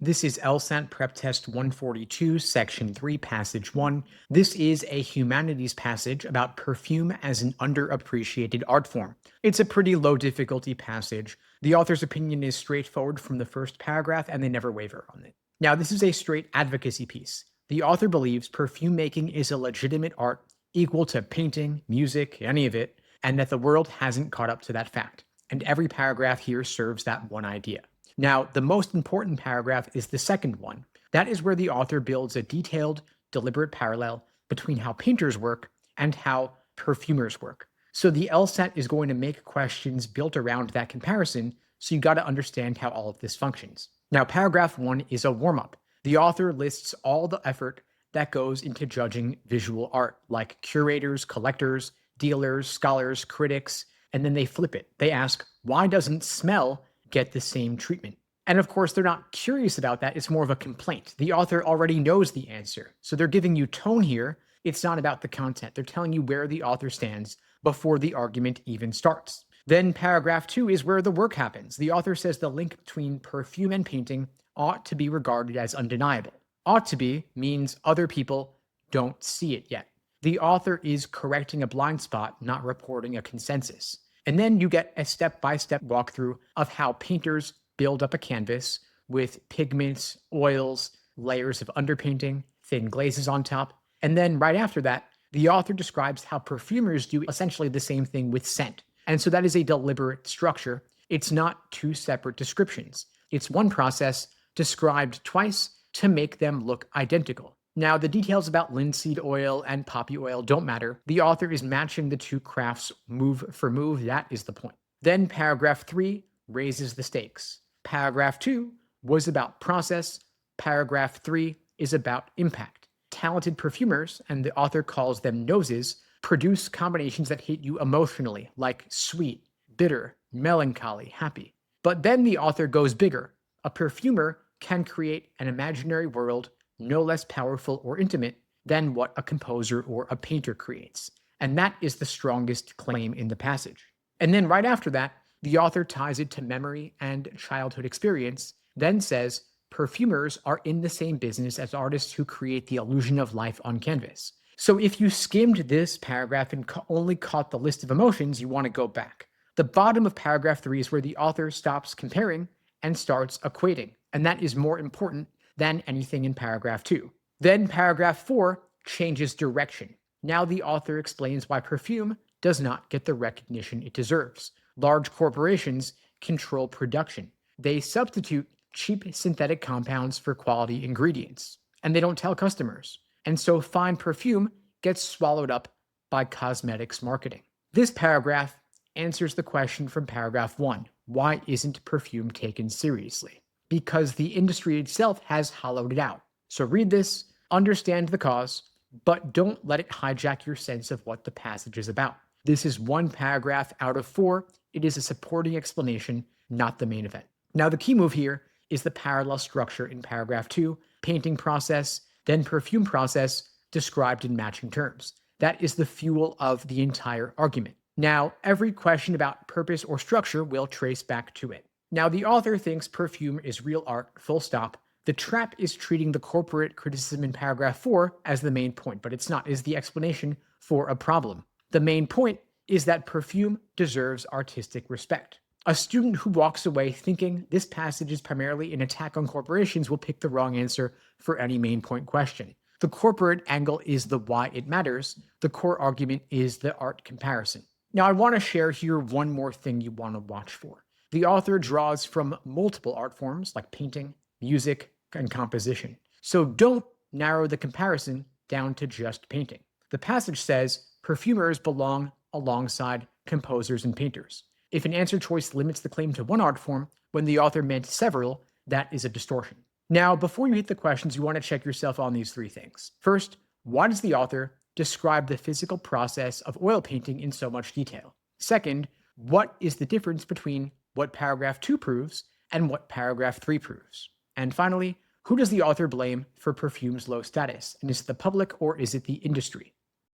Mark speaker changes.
Speaker 1: This is LSAT Prep Test 142, Section 3, Passage 1. This is a humanities passage about perfume as an underappreciated art form. It's a pretty low difficulty passage. The author's opinion is straightforward from the first paragraph, and they never waver on it. Now, this is a straight advocacy piece. The author believes perfume making is a legitimate art equal to painting, music, any of it, and that the world hasn't caught up to that fact. And every paragraph here serves that one idea. Now, the most important paragraph is the second one. That is where the author builds a detailed, deliberate parallel between how painters work and how perfumers work. So the LSAT is going to make questions built around that comparison, so you got to understand how all of this functions. Now, paragraph 1 is a warm-up. The author lists all the effort that goes into judging visual art, like curators, collectors, dealers, scholars, critics, and then they flip it. They ask, why doesn't smell get the same treatment? And of course, they're not curious about that. It's more of a complaint. The author already knows the answer. So they're giving you tone here. It's not about the content. They're telling you where the author stands before the argument even starts. Then paragraph 2 is where the work happens. The author says the link between perfume and painting ought to be regarded as undeniable. Ought to be means other people don't see it yet. The author is correcting a blind spot, not reporting a consensus. And then you get a step-by-step walkthrough of how painters build up a canvas with pigments, oils, layers of underpainting, thin glazes on top. And then right after that, the author describes how perfumers do essentially the same thing with scent. And so that is a deliberate structure. It's not two separate descriptions. It's one process described twice to make them look identical. Now, the details about linseed oil and poppy oil don't matter. The author is matching the two crafts move for move. That is the point. Then paragraph 3 raises the stakes. Paragraph 2 was about process. Paragraph 3 is about impact. Talented perfumers, and the author calls them noses, produce combinations that hit you emotionally, like sweet, bitter, melancholy, happy. But then the author goes bigger. A perfumer can create an imaginary world no less powerful or intimate than what a composer or a painter creates. And that is the strongest claim in the passage. And then right after that, the author ties it to memory and childhood experience, then says perfumers are in the same business as artists who create the illusion of life on canvas. So if you skimmed this paragraph and only caught the list of emotions, you want to go back. The bottom of paragraph 3 is where the author stops comparing and starts equating. And that is more important than anything in paragraph 2. Then paragraph 4 changes direction. Now the author explains why perfume does not get the recognition it deserves. Large corporations control production. They substitute cheap synthetic compounds for quality ingredients, and they don't tell customers. And so fine perfume gets swallowed up by cosmetics marketing. This paragraph answers the question from paragraph 1. Why isn't perfume taken seriously? Because the industry itself has hollowed it out. So read this, understand the cause, but don't let it hijack your sense of what the passage is about. This is one paragraph out of 4. It is a supporting explanation, not the main event. Now, the key move here is the parallel structure in paragraph 2, painting process, then perfume process, described in matching terms. That is the fuel of the entire argument. Now, every question about purpose or structure will trace back to it. Now, the author thinks perfume is real art, full stop. The trap is treating the corporate criticism in paragraph 4 as the main point, but it's not. It's the explanation for a problem. The main point is that perfume deserves artistic respect. A student who walks away thinking this passage is primarily an attack on corporations will pick the wrong answer for any main point question. The corporate angle is the why it matters. The core argument is the art comparison. Now, I want to share here one more thing you want to watch for. The author draws from multiple art forms like painting, music, and composition. So don't narrow the comparison down to just painting. The passage says perfumers belong alongside composers and painters. If an answer choice limits the claim to one art form when the author meant several, that is a distortion. Now, before you hit the questions, you want to check yourself on these 3 things. First, why does the author describe the physical process of oil painting in so much detail? Second, what is the difference between what paragraph 2 proves and what paragraph 3 proves? And finally, who does the author blame for perfume's low status? And is it the public or is it the industry?